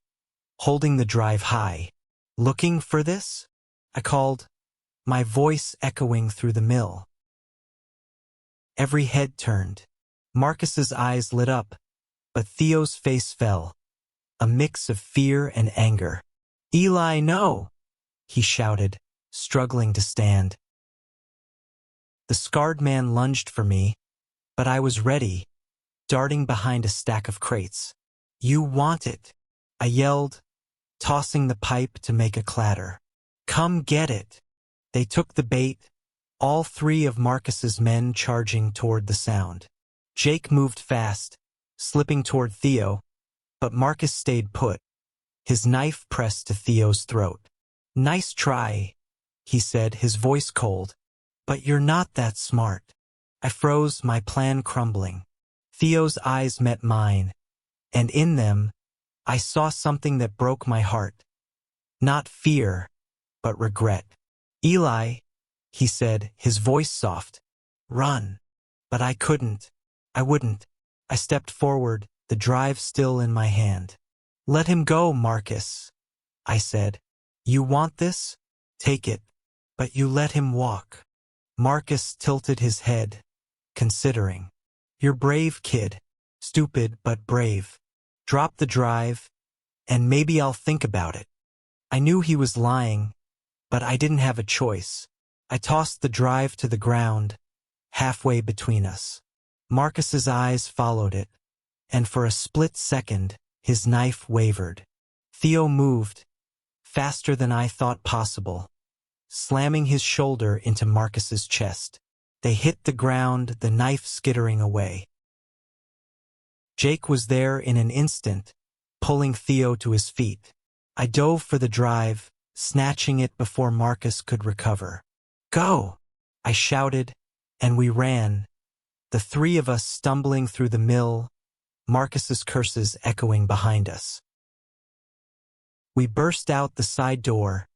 A: holding the drive high. Looking for this? I called, my voice echoing through the mill. Every head turned. Marcus's eyes lit up, but Theo's face fell, a mix of fear and anger. Eli, no! He shouted, struggling to stand. The scarred man lunged for me, but I was ready, darting behind a stack of crates. You want it, I yelled, tossing the pipe to make a clatter. Come get it. They took the bait, all three of Marcus's men charging toward the sound. Jake moved fast, slipping toward Theo, but Marcus stayed put, his knife pressed to Theo's throat. Nice try, he said, his voice cold, but you're not that smart. I froze, my plan crumbling. Theo's eyes met mine, and in them, I saw something that broke my heart. Not fear, but regret. Eli, he said, his voice soft. Run. But I couldn't. I wouldn't. I stepped forward, the drive still in my hand. Let him go, Marcus, I said. You want this? Take it. But you let him walk. Marcus tilted his head, considering. You're brave, kid. Stupid, but brave. Drop the drive, and maybe I'll think about it. I knew he was lying, but I didn't have a choice. I tossed the drive to the ground, halfway between us. Marcus's eyes followed it, and for a split second, his knife wavered. Theo moved, faster than I thought possible, slamming his shoulder into Marcus's chest. They hit the ground, the knife skittering away. Jake was there in an instant, pulling Theo to his feet. I dove for the drive, snatching it before Marcus could recover. Go! I shouted, and we ran, the three of us stumbling through the mill, Marcus's curses echoing behind us. We burst out the side door,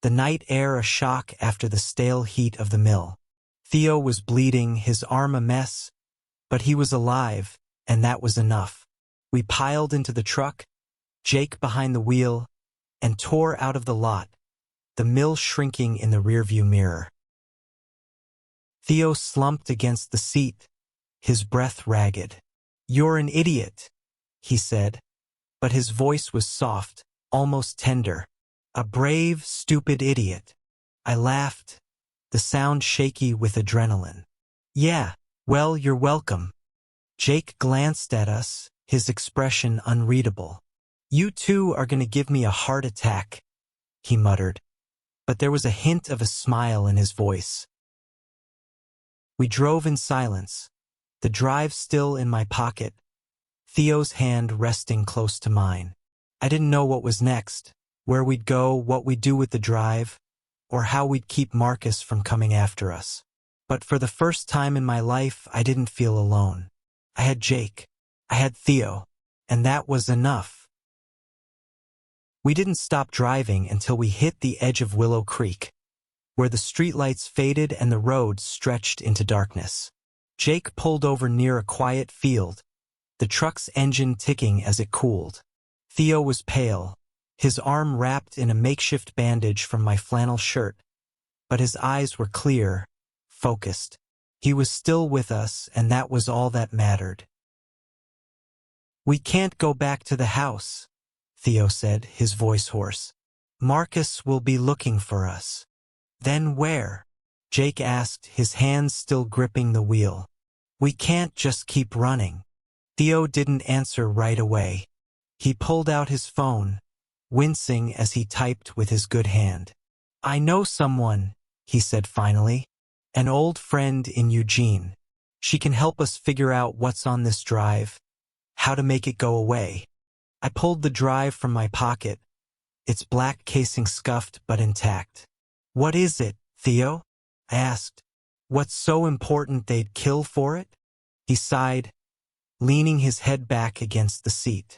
A: the night air a shock after the stale heat of the mill. Theo was bleeding, his arm a mess, But he was alive, and that was enough. We piled into the truck, Jake behind the wheel, and tore out of the lot, the mill shrinking in the rearview mirror. Theo slumped against the seat, his breath ragged. "You're an idiot," he said, but his voice was soft, almost tender. "A brave, stupid idiot." I laughed, the sound shaky with adrenaline. "Yeah, well, you're welcome." Jake glanced at us, his expression unreadable. "You two are going to give me a heart attack," he muttered, but there was a hint of a smile in his voice. We drove in silence, the drive still in my pocket, Theo's hand resting close to mine. I didn't know what was next, where we'd go, what we'd do with the drive, or how we'd keep Marcus from coming after us. But for the first time in my life, I didn't feel alone. I had Jake. I had Theo. And that was enough. We didn't stop driving until we hit the edge of Willow Creek, where the streetlights faded and the road stretched into darkness. Jake pulled over near a quiet field, the truck's engine ticking as it cooled. Theo was pale, his arm wrapped in a makeshift bandage from my flannel shirt, but his eyes were clear, focused. He was still with us, and that was all that mattered. "We can't go back to the house," Theo said, his voice hoarse. "Marcus will be looking for us." "Then where?" Jake asked, his hands still gripping the wheel. "We can't just keep running." Theo didn't answer right away. He pulled out his phone, wincing as he typed with his good hand. "I know someone," he said finally. "An old friend in Eugene. She can help us figure out what's on this drive, how to make it go away." I pulled the drive from my pocket, its black casing scuffed but intact. "What is it, Theo?" I asked. "What's so important they'd kill for it?" He sighed, leaning his head back against the seat.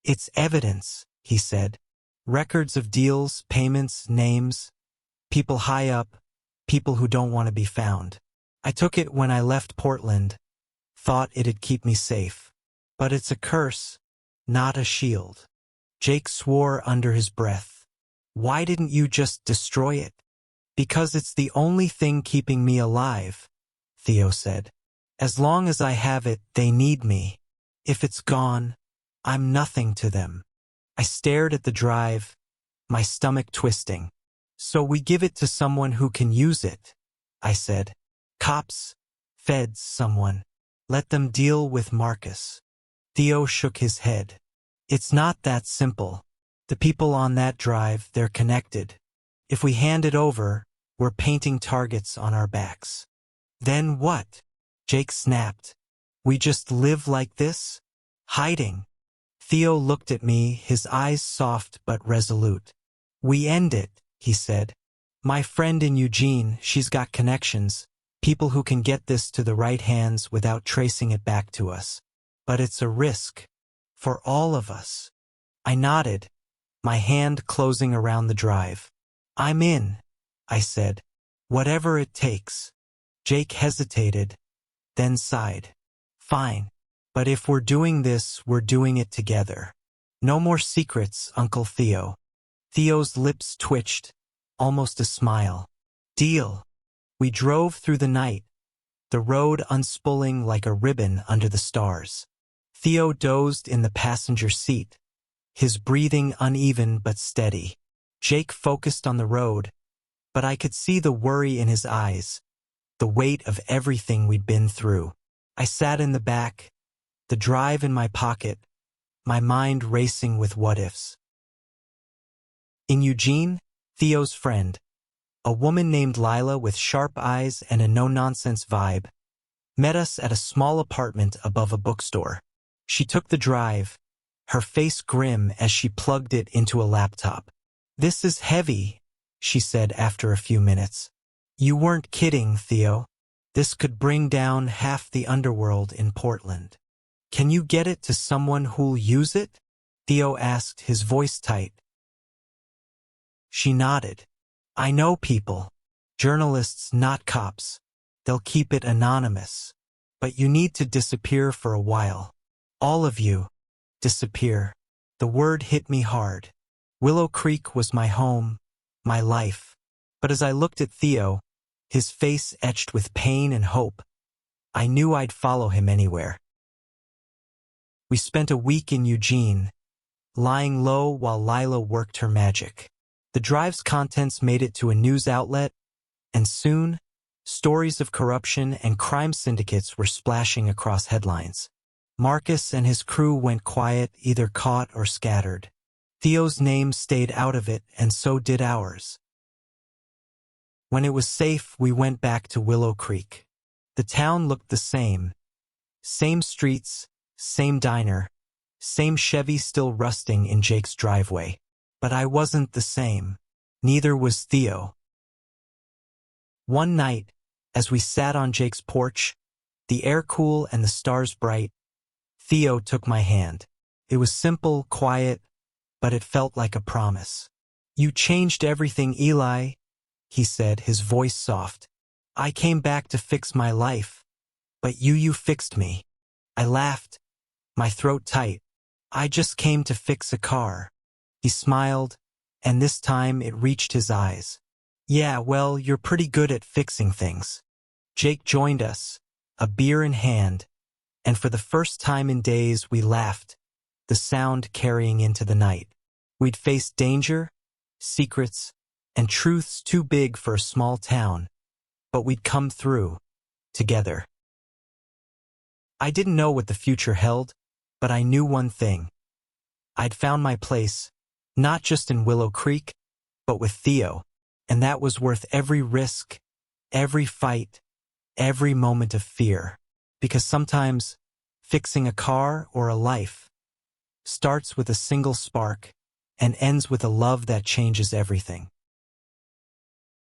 A: "It's evidence," he said. "Records of deals, payments, names, people high up, people who don't want to be found. I took it when I left Portland, thought it'd keep me safe. But it's a curse, not a shield." Jake swore under his breath. "Why didn't you just destroy it?" "Because it's the only thing keeping me alive," Theo said. "As long as I have it, they need me. If it's gone, I'm nothing to them." I stared at the drive, my stomach twisting. "So we give it to someone who can use it," I said. "Cops, feds, someone. Let them deal with Marcus." Theo shook his head. "It's not that simple. The people on that drive, they're connected. If we hand it over, we're painting targets on our backs." "Then what?" Jake snapped. "We just live like this? Hiding?" Theo looked at me, his eyes soft but resolute. "We end it," he said. "My friend in Eugene, she's got connections, people who can get this to the right hands without tracing it back to us. But it's a risk. For all of us." I nodded, my hand closing around the drive. "I'm in," I said. "Whatever it takes." Jake hesitated, then sighed. "Fine. But if we're doing this, we're doing it together. No more secrets, Uncle Theo." Theo's lips twitched, almost a smile. "Deal." We drove through the night, the road unspooling like a ribbon under the stars. Theo dozed in the passenger seat, his breathing uneven but steady. Jake focused on the road, but I could see the worry in his eyes, the weight of everything we'd been through. I sat in the back, the drive in my pocket, my mind racing with what-ifs. In Eugene, Theo's friend, a woman named Lila with sharp eyes and a no-nonsense vibe, met us at a small apartment above a bookstore. She took the drive, her face grim as she plugged it into a laptop. "This is heavy," she said after a few minutes. "You weren't kidding, Theo. This could bring down half the underworld in Portland. Can you get it to someone who'll use it?" Theo asked, his voice tight. She nodded. "I know people. Journalists, not cops. They'll keep it anonymous." but you need to disappear for a while. All of you, disappear. The word hit me hard. Willow Creek was my home, my life. But as I looked at Theo, his face etched with pain and hope, I knew I'd follow him anywhere. We spent a week in Eugene, lying low while Lila worked her magic. The drive's contents made it to a news outlet, and soon, stories of corruption and crime syndicates were splashing across headlines. Marcus and his crew went quiet, either caught or scattered. Theo's name stayed out of it, and so did ours. When it was safe, we went back to Willow Creek. The town looked the same. Same streets, same diner, same Chevy still rusting in Jake's driveway. But I wasn't the same. Neither was Theo. One night, as we sat on Jake's porch, the air cool and the stars bright, Theo took my hand. It was simple, quiet, but it felt like a promise. "You changed everything, Eli," he said, his voice soft. "I came back to fix my life, but you fixed me." I laughed, my throat tight. "I just came to fix a car." He smiled, and this time it reached his eyes. "Yeah, well, you're pretty good at fixing things." Jake joined us, a beer in hand, and for the first time in days we laughed, the sound carrying into the night. We'd faced danger, secrets, and truths too big for a small town, but we'd come through, together. I didn't know what the future held, but I knew one thing. I'd found my place, not just in Willow Creek, but with Theo, and that was worth every risk, every fight, every moment of fear. Because sometimes, fixing a car or a life starts with a single spark and ends with a love that changes everything.